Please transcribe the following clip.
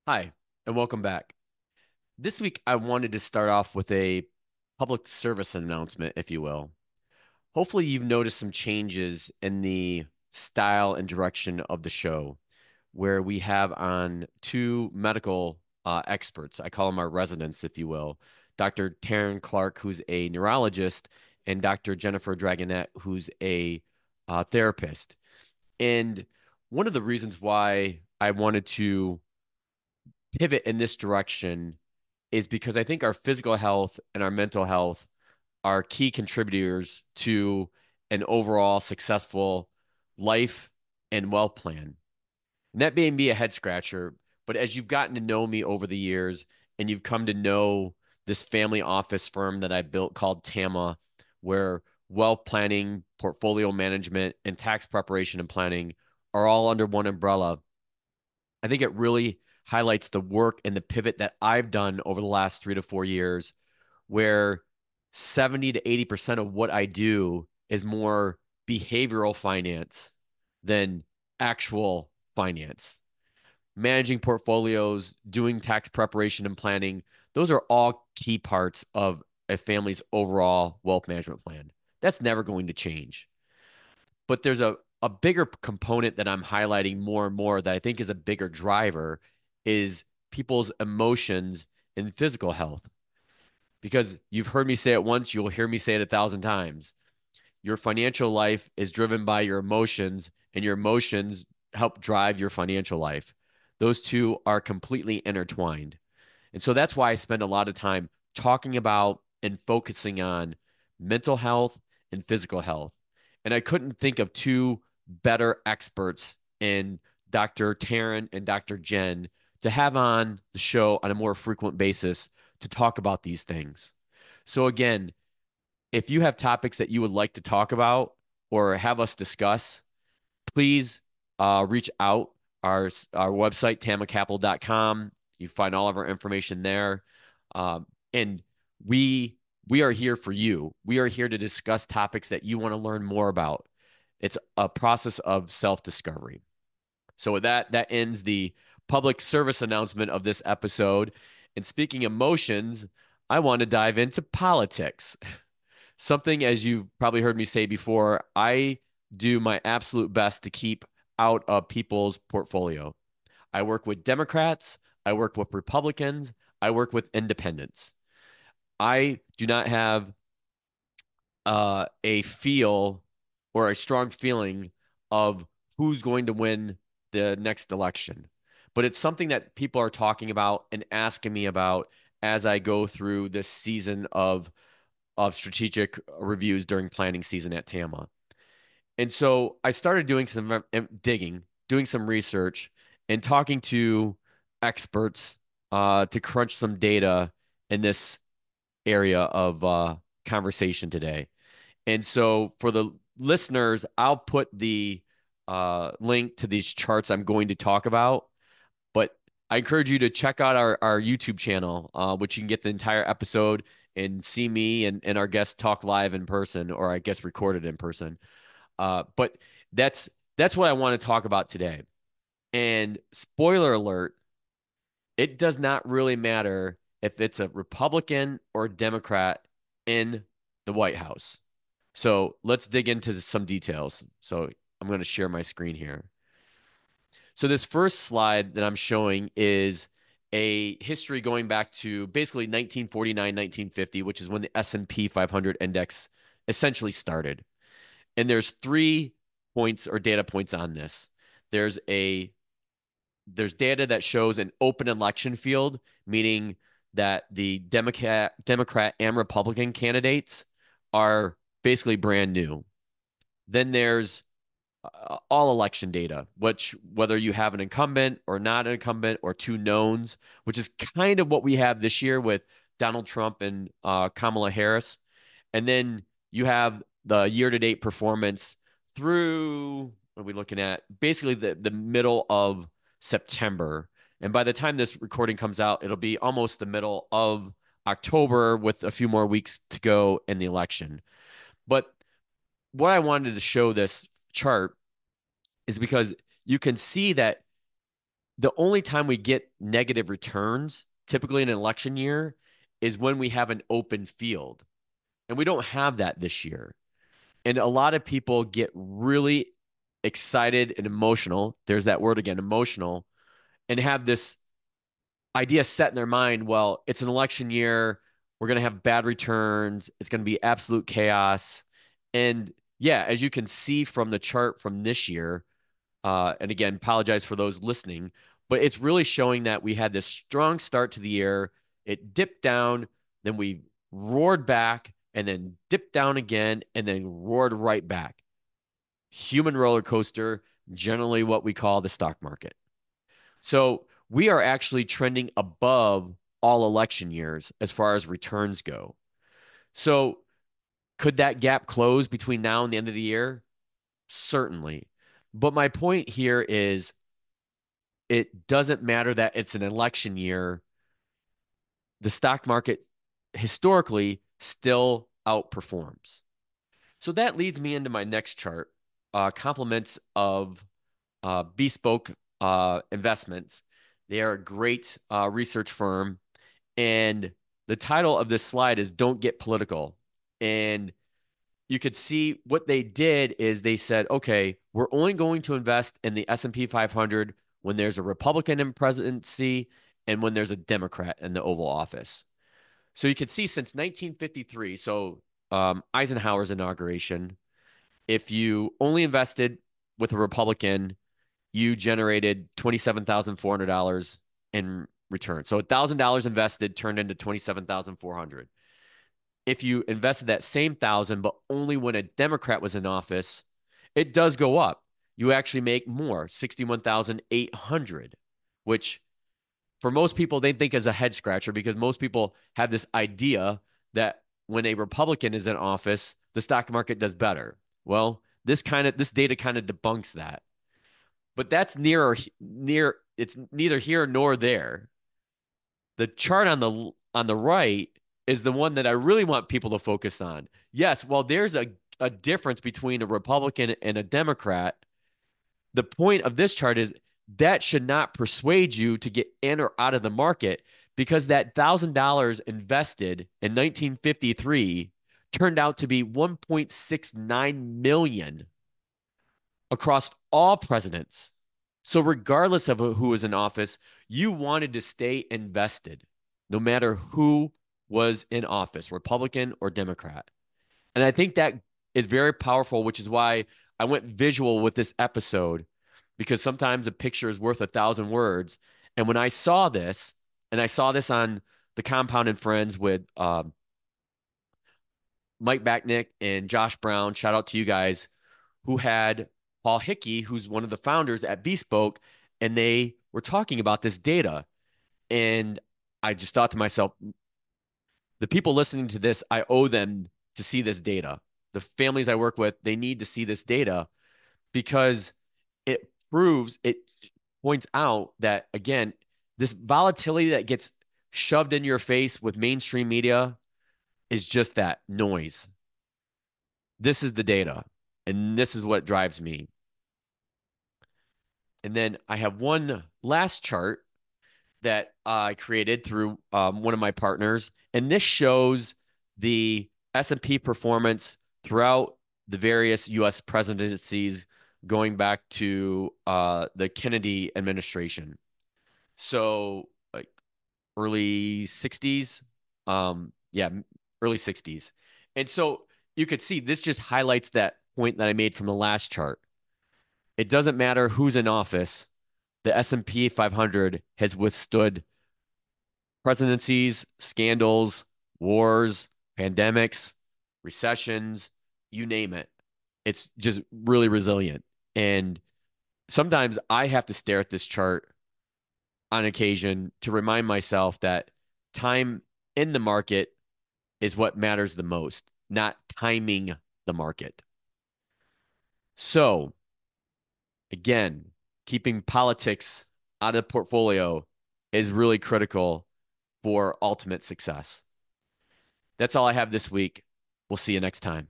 Hi, and welcome back. This week, I wanted to start off with a public service announcement, if you will. Hopefully, you've noticed some changes in the style and direction of the show, where we have on two medical experts. I call them our residents, if you will. Dr. Taryn Clark, who's a neurologist, and Dr. Jennifer Dragonette, who's a therapist. And one of the reasons why I wanted to pivot in this direction is because I think our physical health and our mental health are key contributors to an overall successful life and wealth plan. And that may be a head scratcher, but as you've gotten to know me over the years and you've come to know this family office firm that I built called TAMMA, where wealth planning, portfolio management, and tax preparation and planning are all under one umbrella, I think it really highlights the work and the pivot that I've done over the last 3 to 4 years, where 70 to 80% of what I do is more behavioral finance than actual finance. Managing portfolios, doing tax preparation and planning, those are all key parts of a family's overall wealth management plan. That's never going to change. But there's a bigger component that I'm highlighting more and more that I think is a bigger driver is people's emotions and physical health. Because you've heard me say it once, you'll hear me say it 1,000 times. Your financial life is driven by your emotions, and your emotions help drive your financial life. Those two are completely intertwined. And so that's why I spend a lot of time talking about and focusing on mental health and physical health. And I couldn't think of two better experts in Dr. Taryn and Dr. Jen to have on the show on a more frequent basis to talk about these things. So, again, if you have topics that you would like to talk about or have us discuss, please reach out. Our website, tammacapital.com. You find all of our information there. And we we are here for you. We are here to discuss topics that you want to learn more about. It's a process of self-discovery. So with that, that ends the public service announcement of this episode. And speaking emotions, I want to dive into politics. Something, as you've probably heard me say before, I do my absolute best to keep out of people's portfolio. I work with Democrats, I work with Republicans, I work with independents. I do not have a feel or a strong feeling of who's going to win the next election. But it's something that people are talking about and asking me about as I go through this season of strategic reviews during planning season at TAMMA. And so I started doing some digging, doing some research, and talking to experts to crunch some data in this area of conversation today. And so for the listeners, I'll put the link to these charts I'm going to talk about. But I encourage you to check out our YouTube channel, which you can get the entire episode and see me and our guests talk live in person, or I guess recorded in person. But that's what I want to talk about today. And spoiler alert, it does not really matter if it's a Republican or a Democrat in the White House. So let's dig into some details. So I'm going to share my screen here. So this first slide that I'm showing is a history going back to basically 1949, 1950, which is when the S&P 500 index essentially started. And there's 3 points or data points on this. There's a there's data that shows an open election field, meaning that the Democrat and Republican candidates are basically brand new. Then there's all election data, which whether you have an incumbent or not an incumbent or two knowns, which is kind of what we have this year with Donald Trump and Kamala Harris. And then you have the year-to-date performance through what are we looking at? Basically the middle of September. And by the time this recording comes out, it'll be almost the middle of October with a few more weeks to go in the election. But what I wanted to show this chart is because you can see that The only time we get negative returns, typically in an election year, is when we have an open field. And we don't have that this year. And a lot of people get really excited and emotional. There's that word again, emotional, and have this idea set in their mind. Well, it's an election year. We're going to have bad returns. It's going to be absolute chaos. And yeah, as you can see from the chart from this year, and again, apologize for those listening, but it's really showing that we had this strong start to the year. It dipped down, then we roared back, and then dipped down again, and then roared right back. Human roller coaster, generally what we call the stock market. So we are actually trending above all election years as far as returns go. So could that gap close between now and the end of the year? Certainly. But my point here is it doesn't matter that it's an election year. The stock market historically still outperforms. So that leads me into my next chart, compliments of bespoke investments. They are a great research firm. And the title of this slide is Don't Get Political. And you could see what they did is they said, okay, we're only going to invest in the S&P 500 when there's a Republican in presidency and when there's a Democrat in the Oval Office. So you could see since 1953, so Eisenhower's inauguration, if you only invested with a Republican, you generated $27,400 in return. So $1,000 invested turned into 27,400. If you invested that same thousand, but only when a Democrat was in office, it does go up. You actually make more, 61,800, which for most people they think is a head scratcher because most people have this idea that when a Republican is in office, the stock market does better. Well, this data kind of debunks that. But that's near it's neither here nor there. The chart on the right is the one that I really want people to focus on. Yes, while there's a difference between a Republican and a Democrat, the point of this chart is that should not persuade you to get in or out of the market because that $1,000 invested in 1953 turned out to be 1.69 million across all presidents. So regardless of who was in office, you wanted to stay invested no matter who was in office, Republican or Democrat. And I think that is very powerful, which is why I went visual with this episode, because sometimes a picture is worth 1,000 words. And when I saw this, and I saw this on the Compound and Friends with Mike Backnick and Josh Brown, shout out to you guys, who had Paul Hickey, who's one of the founders at Bespoke, and they were talking about this data. And I just thought to myself, the people listening to this, I owe them to see this data. The families I work with, they need to see this data because it points out that, again, this volatility that gets shoved in your face with mainstream media is just that noise. This is the data, and this is what drives me. And then I have one last chart that I created through one of my partners, and this shows the S&P performance throughout the various U.S. presidencies going back to the Kennedy administration. So like early 60s, yeah, early 60s. And so you could see this just highlights that point that I made from the last chart. It doesn't matter who's in office. The S&P 500 has withstood presidencies, scandals, wars, pandemics, recessions, you name it. It's just really resilient. And sometimes I have to stare at this chart on occasion to remind myself that time in the market is what matters the most, not timing the market. So, again, keeping politics out of the portfolio is really critical for ultimate success. That's all I have this week. We'll see you next time.